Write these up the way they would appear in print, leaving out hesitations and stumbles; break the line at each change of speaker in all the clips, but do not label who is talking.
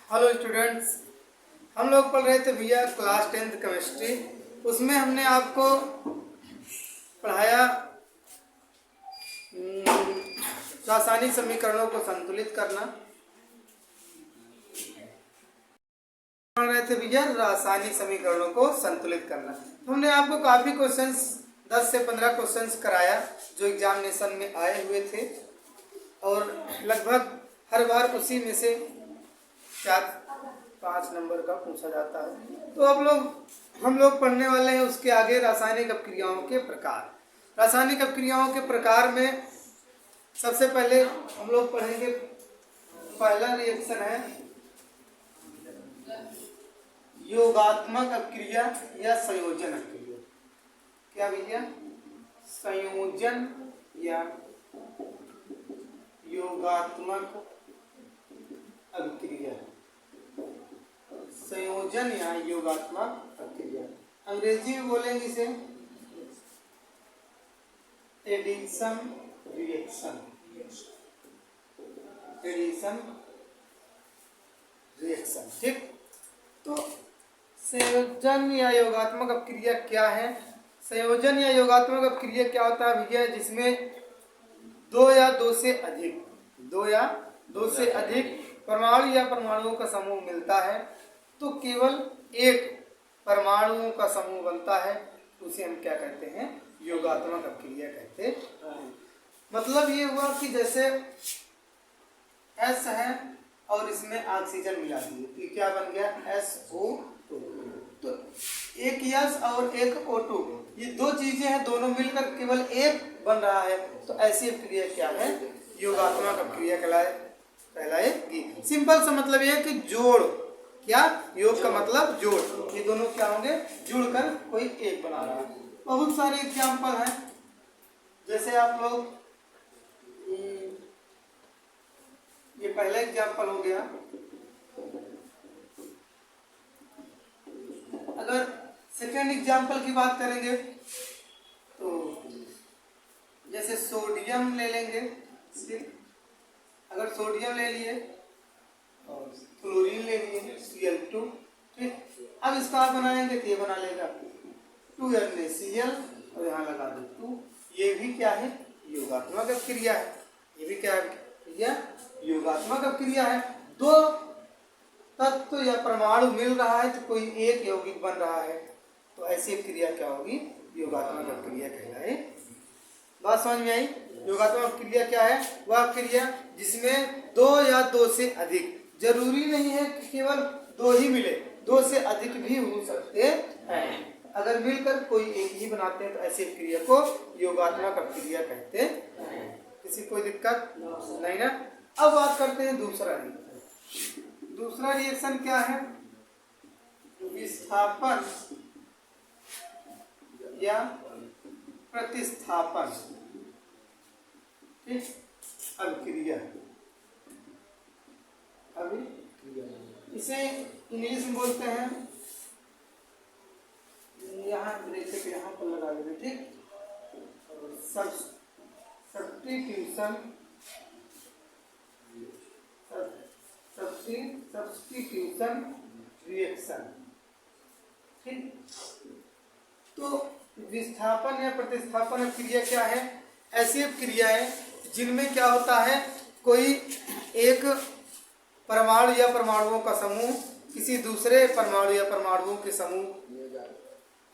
Hello students, हम लोग पढ़ रहे थे भैया क्लास 10th केमिस्ट्री। उसमें हमने आपको पढ़ाया रासायनिक समीकरणों को संतुलित करना। पढ़ रहे थे भैया रासायनिक समीकरणों को संतुलित करना। तो हमने आपको काफ़ी क्वेश्चंस 10 से 15 क्वेश्चंस कराया जो एग्जामिनेशन में आए हुए थे और लगभग हर बार उसी में से 4-5 नंबर का पूछा जाता है। तो अब हम लोग पढ़ने वाले हैं उसके आगे रासायनिक अपक्रियाओं के प्रकार। रासायनिक अपक्रियाओं के प्रकार में सबसे पहले हम लोग पढ़ेंगे, पहला रिएक्शन है योगात्मक अपक्रिया या संयोजन अपक्रिया। क्या भैया? संयोजन या योगात्मक अपक्रिया, संयोजन या योगात्मक अपक्रिया। अंग्रेजी में बोलेंगे इसे एडिशन रिएक्शन। एडिशन रिएक्शन, ठीक। तो संयोजन या योगात्मक अपक्रिया क्या है? संयोजन या योगात्मक अपक्रिया क्या होता है भैया? जिसमें दो या दो से अधिक परमाणु या परमाणुओं का समूह मिलता है तो केवल एक परमाणुओं का समूह बनता है, उसे हम क्या कहते हैं? योगात्मक अपक्रिया कहते हैं। मतलब ये हुआ कि जैसे S है और इसमें ऑक्सीजन मिला दिए तो क्या बन गया? SO2। तो एक S और एक O2, ये दो चीजें हैं, दोनों मिलकर केवल एक बन रहा है, तो ऐसी अपक्रिया क्या है? योगात्मक अपक्रिया कहलाएगी। सिंपल सा मतलब ये है कि जोड़, क्या? योग का मतलब जोड़, ये दोनों क्या होंगे? जुड़कर कोई एक बना रहा है। बहुत सारे एग्जाम्पल हैं, जैसे आप लोग ये पहला एग्जाम्पल हो गया। अगर सेकेंड एग्जाम्पल की बात करेंगे तो जैसे सोडियम ले लेंगे, अगर सोडियम ले लिए और क्लोरीन ले लिए Cl2, ठीक। अब इसका आप बनाएंगे तो ये बना लेगा 2NaCl और यहाँ लगा दो 2। ये भी क्या है? योगात्मक अपक्रिया है। ये भी क्या है? योगात्मक अपक्रिया है। दो तत्व या परमाणु मिल रहा है तो कोई एक यौगिक बन रहा है, तो ऐसी क्रिया क्या होगी? योगात्मक अपक्रिया कहलाए। बात समझ में आई? योगात्मक क्रिया क्या है? वह क्रिया जिसमें दो या दो से अधिक, जरूरी नहीं है कि केवल दो ही मिले, दो से अधिक भी हो सकते हैं। अगर मिलकर कोई एक ही बनाते हैं तो ऐसी क्रिया को योगात्मक अपक्रिया कहते हैं। किसी कोई दिक्कत नहीं ना? अब बात करते हैं दूसरा रिएक्शन। दूसरा रिएक्शन क्या है? विस्थापन या प्रतिस्थापन, ठीक। अभिक्रिया, इसे इंग्लिश में बोलते हैं, यहाँ ब्रैकेट यहाँ पर लगा देंगे, ठीक। सब्स्टिट्यूशन रिएक्शन, ठीक। तो विस्थापन या प्रतिस्थापन क्रिया क्या है? ऐसी क्रियाएं जिनमें क्या होता है, कोई एक परमाणु या परमाणुओं का समूह किसी दूसरे परमाणु या परमाणुओं के समूह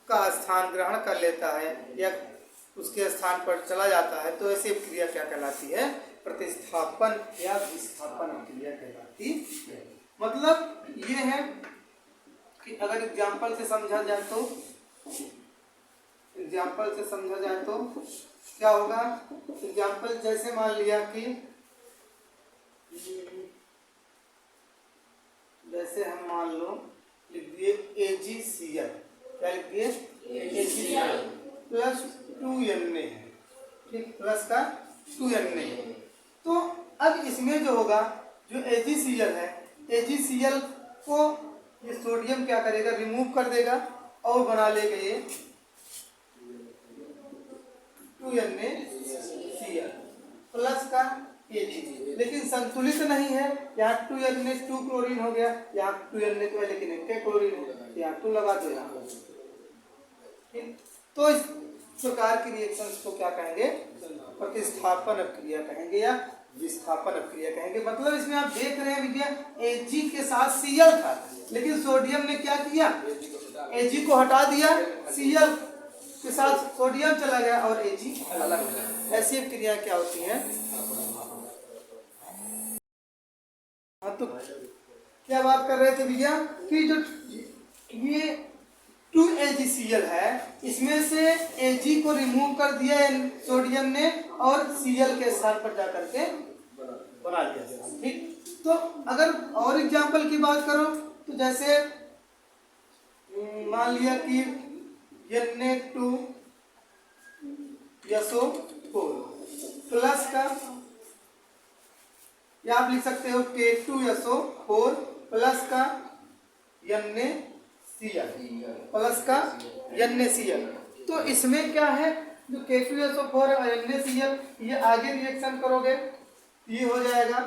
का स्थान ग्रहण कर लेता है या उसके स्थान पर चला जाता है, तो ऐसी क्रिया क्या कहलाती है? प्रतिस्थापन या विस्थापन क्रिया कहलाती है। मतलब ये है कि अगर एग्जाम्पल से समझा जाए तो क्या होगा? एग्जाम्पल जैसे मान लिया कि जैसे हम मान लो लिख दिए AgCl, क्या लिख दिए? AgCl प्लस 2Na है, ठीक, प्लस का 2Na। तो अब इसमें जो होगा, जो AgCl है, AgCl को ये सोडियम क्या करेगा? रिमूव कर देगा और बना लेगा ये 2NaCl प्लस का Ag, लेकिन संतुलित नहीं है। यहाँ 2Na 2 क्लोरीन हो गया, यहाँ 2Na तो है लेकिन एक क्लोरीन है, यहाँ 2 लगा दो यहाँ। ठीक, तो इस प्रकार की रिएक्शंस को क्या कहेंगे? प्रतिस्थापन अभिक्रिया कहेंगे या विस्थापन अभिक्रिया कहेंगे। मतलब इसमें आप देख रहे हैं विद्या, Ag के साथ Cl था, लेकिन सोडियम ने क्या किया? Ag को हटा दिया, Cl के साथ सोडियम चला गया और Ag अलग है। ऐसी अभिक्रिया क्या होती हैं? हाँ, तो क्या बात कर रहे थे भैया कि जो ये 2AgCl है, इसमें से Ag को रिमूव कर दिया सोडियम ने और Cl के स्थान पर जाकर के बना दिया। ठीक, तो अगर और एग्जांपल की बात करो तो जैसे मान लिया कि Na2SO4 प्लस का, या आप लिख सकते हो K2SO4 प्लस का NaCl प्लस का NaCl। तो इसमें क्या है, जो K2SO4 और NaCl, ये आगे रिएक्शन करोगे ये हो जाएगा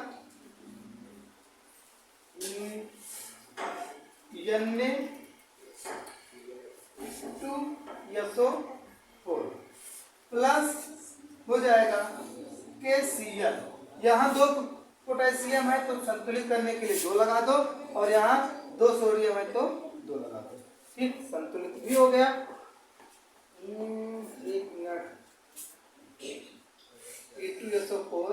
Na2SO4 प्लस हो जाएगा KCl। यहाँ 2 पोटेशियम है तो संतुलित करने के लिए 2 लगा दो, और यहाँ 2 सोडियम है तो 2 लगा दो। ठीक, संतुलित भी हो गया। एक मिनट, K2SO4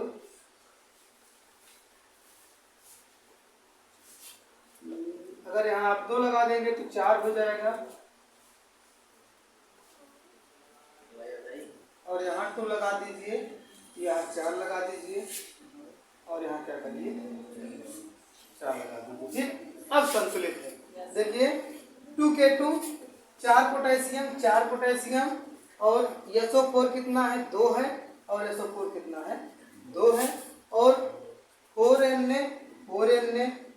अगर यहाँ आप 2 लगा देंगे तो 4 हो जाएगा, और यहाँ 2 लगा दीजिए, यहाँ 4 लगा दीजिए, और यहाँ क्या करिए 4 लगा दीजिए। अब संतुलित है, देखिए 2K2 4 पोटेशियम और SO4 कितना है 2 है, और SO4 कितना है 2 है, और 4Na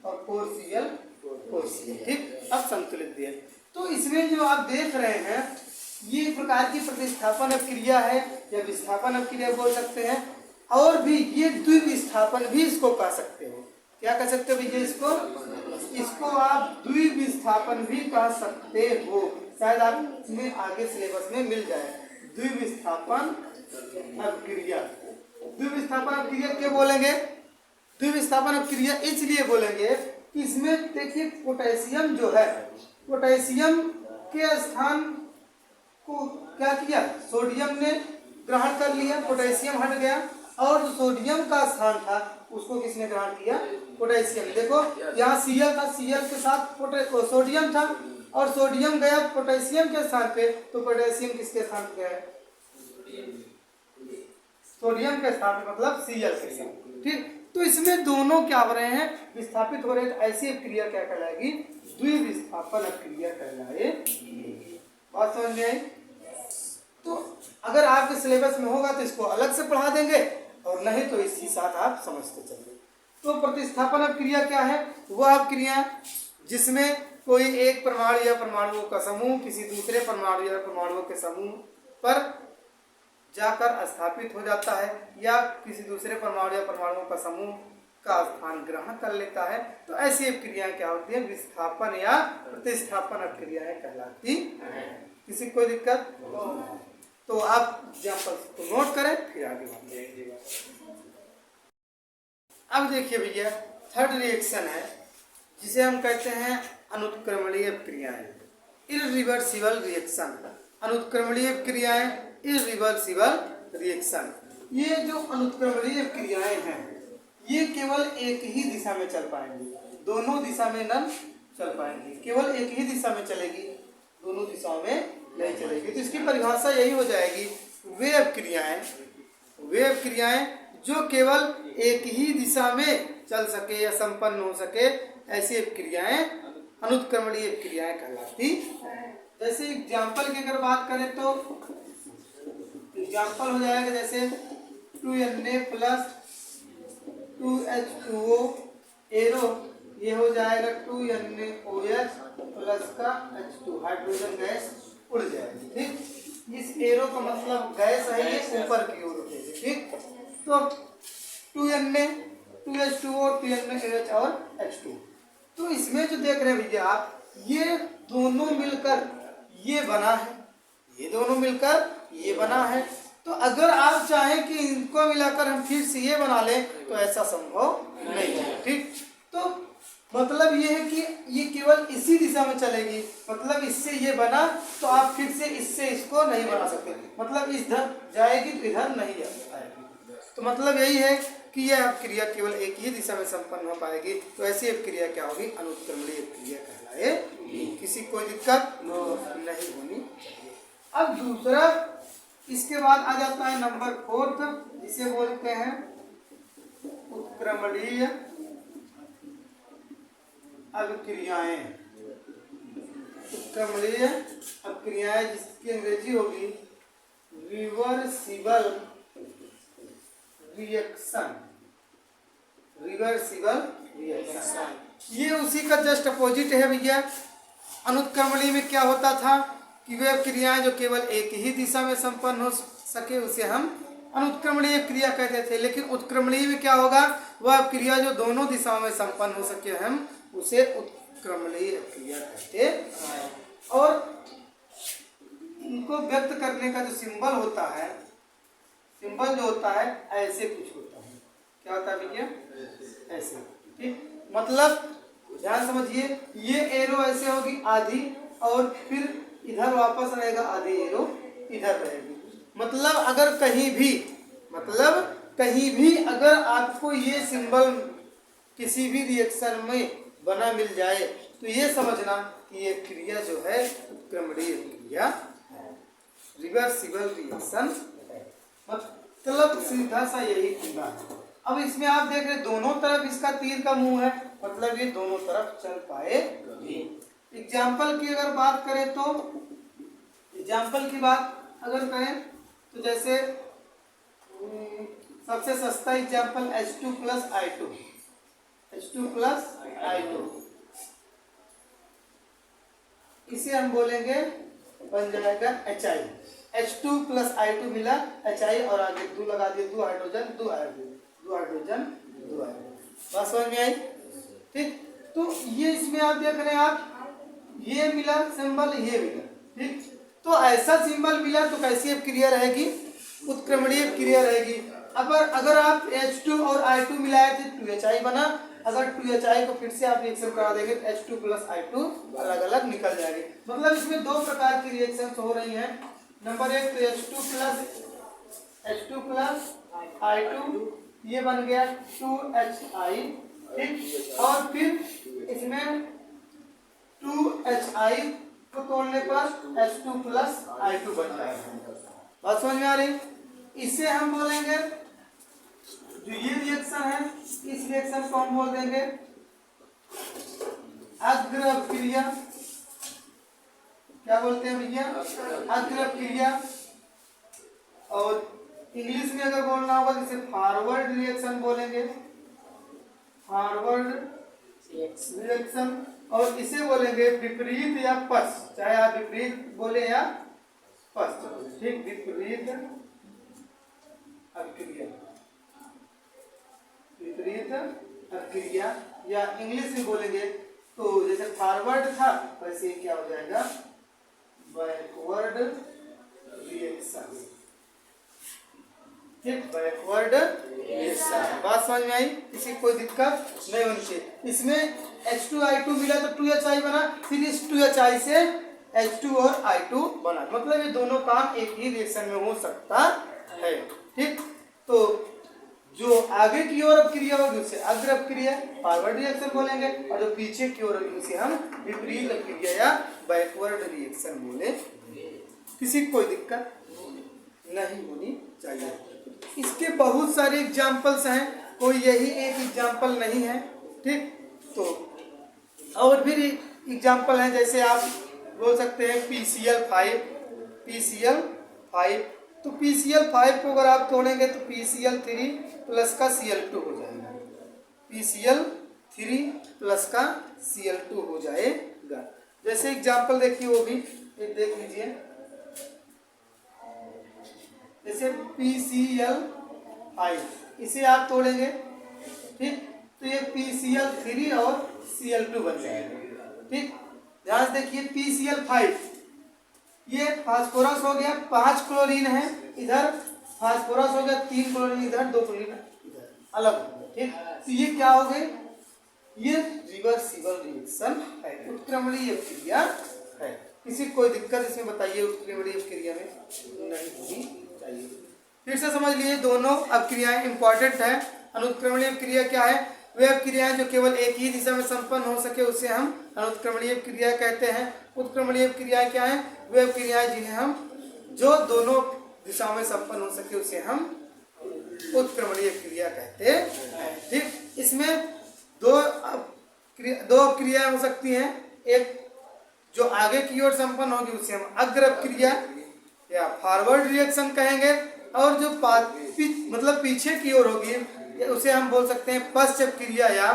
और 4Cl। ठीक, अब संतुलित दिया। तो इसमें जो आप देख रहे हैं ये एक प्रकार की प्रतिस्थापन अभिक्रिया है या विस्थापन अभिक्रिया बोल सकते हैं, और भी ये द्विविस्थापन भी इसको कह सकते हो। क्या कह सकते हो भैया इसको आप द्विविस्थापन भी कह सकते हो, शायद आप में आगे सिलेबस में मिल जाए। द्विविस्थापन अभिक्रिया, द्विविस्थापन अभिक्रिया क्या बोलेंगे? द्विविस्थापन अभिक्रिया इसलिए बोलेंगे कि इसमें देखिए पोटेशियम जो है, पोटेशियम के स्थान को क्या किया सोडियम ने ग्रहण कर लिया, पोटेशियम हट गया, और जो सोडियम का स्थान था उसको किसने ग्रहण किया? पोटेशियम। देखो यहाँ Cl था, Cl के साथ सोडियम था, और सोडियम गया पोटेशियम के स्थान पे, तो पोटेशियम किसके स्थान पे गया? सोडियम के स्थान पे, मतलब Cl के साथ। ठीक, तो इसमें दोनों क्या हो रहे हैं? विस्थापित हो रहे हैं। तो ऐसी क्रिया क्या कहलाएगी? द्विविस्थापन क्रिया कहलाएगी। बात समझ में आई? तो अगर आपके सिलेबस में होगा तो इसको अलग से पढ़ा देंगे, और नहीं तो इसी साथ आप समझते चलिए। तो प्रतिस्थापन क्रिया क्या है? वह क्रिया जिसमें कोई एक परमाणु या परमाणुओं का समूह किसी दूसरे परमाणु या परमाणुओं के समूह पर जाकर स्थापित हो जाता है, या किसी दूसरे परमाणु या परमाणुओं का समूह का स्थान ग्रहण कर लेता है। तो ऐसी क्रियाएं क्या होती है? विस्थापन या प्रतिस्थापन क्रियाएं कहलाती हैं। किसी कोई दिक्कत? तो आप एग्जाम्पल को नोट करें, फिर आगे बढ़ेंगे। अब देखिए भैया, थर्ड रिएक्शन है जिसे हम कहते हैं अनुत्क्रमणीय क्रियाएं, इररिवर्सिबल रिएक्शन। अनुत्क्रमणीय क्रियाएं, इररिवर्सिबल रिएक्शन। ये जो अनुत्क्रमणीय क्रियाएं हैं ये केवल एक ही दिशा में चल पाएंगी, दोनों दिशा में न चल पाएंगी। केवल एक ही दिशा में चलेगी, दोनों दिशाओं में नहीं चलेगी। तो इसकी परिभाषा यही हो जाएगी, वे क्रियाएं जो केवल एक ही दिशा में चल सके या संपन्न हो सके, ऐसी क्रियाएं अनुत्क्रमणीय क्रियाएं कहलाती हैं। जैसे एग्जाम्पल की अगर बात करें तो एग्जाम्पल हो जाएगा जैसे 2Na प्लस 2H2O एरो, ये हो जाएगा 2NaOH प्लस का H2, हाइड्रोजन गैस उड़ जाएगी। ठीक, इस एरो का मतलब गैस है ये ऊपर की ओर उठेगी। ठीक, तो 2Na 2H2O और 2NaOH और H2। तो इसमें जो देख रहे हैं भैया आप, ये दोनों मिलकर ये बना है, ये दोनों मिलकर ये बना है। तो अगर आप चाहें कि इनको मिलाकर हम फिर से ये बना लें तो ऐसा संभव नहीं है। ठीक, तो मतलब ये है कि ये केवल इसी दिशा में चलेगी, मतलब इससे ये बना तो आप फिर से इससे इसको नहीं बना सकते, मतलब इधर जाएगी तो इधर नहीं आएगी। तो मतलब यही है कि यह क्रिया केवल एक ही दिशा में संपन्न हो पाएगी। तो ऐसी क्रिया क्या होगी, अनुत्क्रमणीय क्रिया कहलाएगी। किसी कोई दिक्कत नहीं होनी चाहिए। अब दूसरा इसके बाद आ जाता है नंबर 4, जिसे बोलते हैं उत्क्रमणीय अभिक्रियाएं। उत्क्रमणीय अभिक्रियाएं जिसकी अंग्रेजी होगी रिवर्सिबल रिएक्शन। रिवर्सिबल रिएक्शन ये उसी का जस्ट अपोजिट है भैया। अनुत्क्रमणीय में क्या होता था कि वे क्रियाएं जो केवल एक ही दिशा में संपन्न हो सके उसे हम अनुत्क्रमणीय क्रिया कहते थे। लेकिन उत्क्रमणीय में क्या होगा, वह क्रिया जो दोनों दिशाओं में संपन्न हो सके हम उसे उत्क्रमणीय क्रिया कहते हैं। और इनको व्यक्त करने का जो सिंबल होता है, सिंबल जो होता है ऐसे कुछ होता है। क्या होता है भैया, ऐसे। ठीक, मतलब ध्यान समझिए, ये एरो ऐसे होगी आधी और फिर इधर वापस रहेगा आधी एरो इधर रहेगी। मतलब अगर कहीं भी अगर आपको ये सिंबल किसी भी रिएक्शन में बना मिल जाए तो ये समझना कि ये क्रिया जो है उत्क्रमणीय क्रिया है, रिवर्सिबल रिएक्शन है। मतलब सीधा सा यही क्रिया है। अब इसमें आप देख रहे दोनों तरफ इसका तीर का मुंह है, मतलब ये दोनों तरफ चल पाएगी। एग्जाम्पल की अगर बात करें तो एग्जाम्पल की बात अगर करें तो जैसे सबसे सस्ता example H2 + I2, H2 + I2, इसे हम बोलेंगे बन जाएगा HI। H2 + I2 मिला HI और आगे 2 लगा दिए, 2 हाइड्रोजन 2 हाइड्रोजन 2 हाइड्रोजन 2 हाइड्रोजन। बात समझ में आई। ठीक, तो ये इसमें आप देख रहे हैं आप, ये मिला सिंबल, ये मिला। ठीक, तो ऐसा सिंबल मिला तो कैसी क्रिया रहेगी, उत्क्रमणीय क्रिया रहेगी। अगर आप H2 और I2 मिलाए थे 2HI बना। अगर 2HI को फिर से आप रिएक्शन करा देंगे तो H2 + I2 अलग अलग निकल जाएंगे। मतलब इसमें दो प्रकार की रिएक्शन हो रही हैं। नंबर 1 तो H2 + I2 ये बन गया 2HI। ठीक, और फिर इसमें 2HI को तोड़ने पर H2 + I2 बन जाएगा। बात समझ में आ रही। इसे हम बोलेंगे, जो ये रिएक्शन है इस रिएक्शन को हम बोल देंगे अग्रक्रिया। क्या बोलते हैं भैया, अग्रक्रिया। और इंग्लिश में अगर बोलना होगा जैसे फॉरवर्ड रिएक्शन बोलेंगे, फॉरवर्ड रिएक्शन। और इसे बोलेंगे विपरीत या पश्च, चाहे आप विपरीत बोले या पश्च। ठीक, विपरीत अभिक्रिया, विपरीत अभिक्रिया। या इंग्लिश में बोलेंगे तो जैसे फॉरवर्ड था वैसे क्या हो जाएगा, बैकवर्ड रिएक्शन। ठीक, बैकवर्ड रिएक्शन। बात समझ में आई, किसी कोई दिक्कत नहीं होनी चाहिए। इसमें H2I2 मिला तो 2HI बना, फिर इस 2HI से H2 और I2 बना। मतलब ये दोनों काम एक ही रिएक्शन में हो सकता है। ठीक, तो जो आगे की ओर क्रिया होगी उसे अग्र अपक्रिया फॉरवर्ड रिएक्शन बोलेंगे, और जो पीछे की ओर होगी उसे हम विपरीत अपक्रिया या बैकवर्ड रिएक्शन बोले। किसी कोई दिक्कत नहीं होनी चाहिए। इसके बहुत सारे एग्जाम्पल्स हैं, कोई यही एक एग्जाम्पल नहीं है। ठीक, तो और भी एग्जाम्पल हैं, जैसे आप बोल सकते हैं PCl5। तो PCl5 को अगर आप तोड़ेंगे तो PCl3 + का Cl2 हो जाएगा। PCl3 + का Cl2 हो जाएगा। जैसे एग्जाम्पल देखिए, वो भी देख लीजिए। जैसे PCl5 इसे आप तोड़ेंगे, ठीक, तो ये PCl3 और Cl2 बन जाएगा। ठीक, ध्यान से देखिए PCl5, ये फास्फोरस हो गया, 5 क्लोरीन है इधर, फास्फोरस हो गया 3 क्लोरीन इधर, 2 क्लोरीन इधर, अलग हो गया। ठीक, तो ये क्या हो गई, ये रिवर्सिबल रिएक्शन है, उत्क्रमणीय क्रिया है। किसी कोई दिक्कत इसमें बताइए उत्क्रमणीय क्रिया में नहीं होनी चाहिए। फिर से समझ लीजिए दोनों अब क्रियाएं इंपॉर्टेंट है। अनुत्क्रमणीय क्रिया क्या है, वे क्रियाएं जो केवल एक ही दिशा में संपन्न हो सके उसे हम अनुत्क्रमणीय क्रिया कहते हैं। उत्क्रमणीय क्रियाएं क्या है, वे क्रियाएं जिन्हें हम जो दोनों दिशाओं में संपन्न हो सके उसे हम उत्क्रमणीय क्रिया कहते हैं। ठीक, इसमें दो क्रियाएं हो सकती हैं, एक जो आगे की ओर संपन्न होगी उसे हम अग्र क्रिया या फॉरवर्ड रिएक्शन कहेंगे, और जो मतलब पीछे की ओर होगी उसे हम बोल सकते हैं पश्चात क्रिया या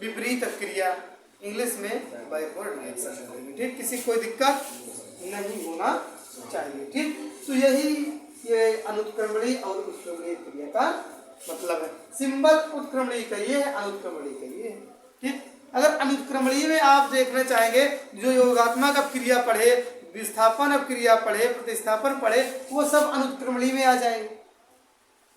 विपरीत क्रिया, इंग्लिश में बैकवर्ड रिएक्शन। ठीक, किसी कोई दिक्कत नहीं होना चाहिए। ठीक, तो यही ये अनुत्क्रमणीय और उत्क्रमणीय क्रिया का मतलब है। सिंबल उत्क्रमणीय का ये है, अनुत्क्रमणीय का ये है। ठीक, अगर अनुत्क्रमणीय में आप देखना चाहेंगे जो योगात्मक अब क्रिया पढ़े, विस्थापन अब क्रिया पढ़े, प्रतिस्थापन पढ़े, वो सब अनुत्क्रमणीय में आ जाएंगे।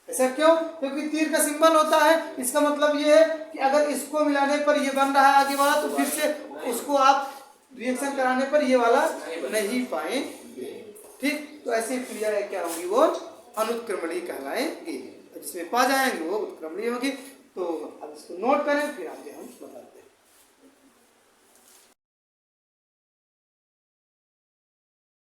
ऐसा क्यों, क्योंकि तीर का सिंबल होता है, इसका मतलब ये है कि अगर इसको मिलाने पर ये बन रहा है आगे वाला, तो फिर से उसको आप रिएक्शन कराने पर ये वाला नहीं पाएंगे। ठीक, तो ऐसी क्रियाएं क्या होंगी, वो अनुत्क्रमणीय कहलाएंगी, जिसमें पा जाएंगे वो उत्क्रमणीय होगी। तो अब इसको नोट करें, फिर आगे हम बताते हैं।